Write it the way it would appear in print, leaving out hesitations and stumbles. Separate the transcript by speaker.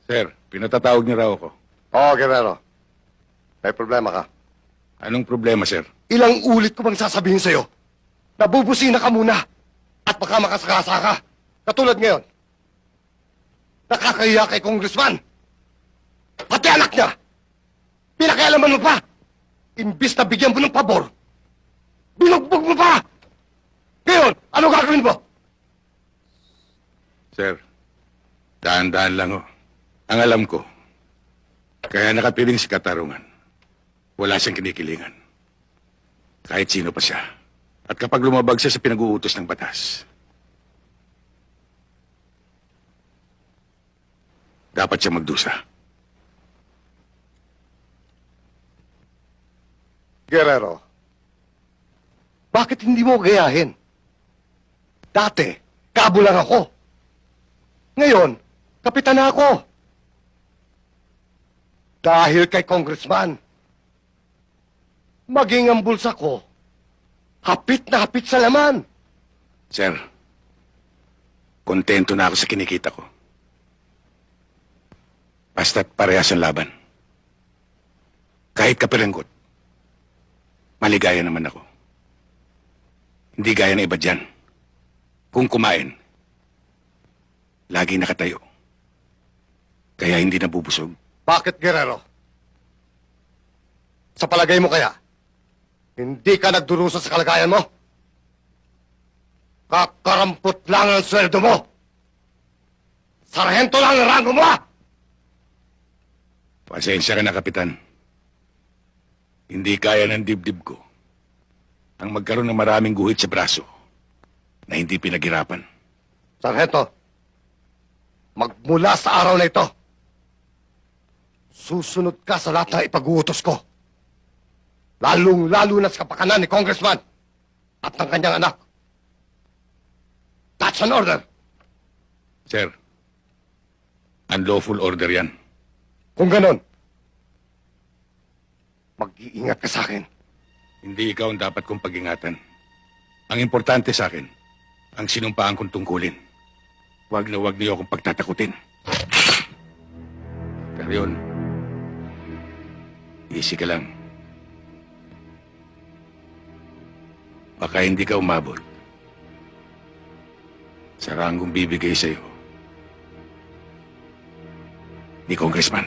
Speaker 1: Sir, pinatatawag niyo raw ako.
Speaker 2: Oo, Guerrero. May problema ka.
Speaker 1: Anong problema, sir?
Speaker 2: Ilang ulit ko bang sasabihin sa'yo? Nabubusina ka muna. At baka makasakasa ka. Katulad ngayon. Nakakahiya kay Congressman. Pati anak niya. Pinakialaman mo pa. Imbis na bigyan mo ng pabor. Binugbog mo pa. Ngayon, ano gagawin mo?
Speaker 1: Sir, daan-daan lang ho. Ang alam ko, kaya nakapiling si Katarungan. Wala siyang kinikilingan. Kahit sino pa siya. At kapag lumabag siya sa pinag-uutos ng batas, dapat siya magdusa.
Speaker 2: Guerrero, bakit hindi mo gayahin? Dati, kabo lang ako. Ngayon, kapitan na ako. Dahil kay Congressman, maging ang bulsa ko, hapit na hapit sa laman.
Speaker 1: Sir, kontento na ako sa kinikita ko. Basta't parehas ang laban. Kahit kapiranggot, maligaya naman ako. Hindi gaya ng iba dyan. Kung kumain, lagi nakatayo. Kaya hindi nabubusog.
Speaker 2: Bakit, Guerrero? Sa palagay mo kaya, hindi ka nagdurusa sa kalagayan mo? Kakarampot lang ang sweldo mo! Sarhento lang ang rango mo!
Speaker 1: Pasensya ka na, Kapitan. Hindi kaya ng dibdib ko ang magkaroon ng maraming guhit sa braso na hindi pinaghirapan.
Speaker 2: Sarhento, magmula sa araw na ito, susunod ka sa lahat ng ipag-uutos ko. Lalong-lalo na sa kapakanan ni Congressman at ng kanyang anak. That's an order.
Speaker 1: Sir, unlawful order yan.
Speaker 2: Kung ganon, mag-iingat ka sa akin.
Speaker 1: Hindi ikaw ang dapat kong pag-ingatan. Ang importante sa akin, ang sinumpaan kong tungkulin. Huwag na huwag niyo akong pagtatakutin. Pero yun, easy ka lang. Baka hindi ka umabot sa ranggong bibigay sa'yo ni Congressman.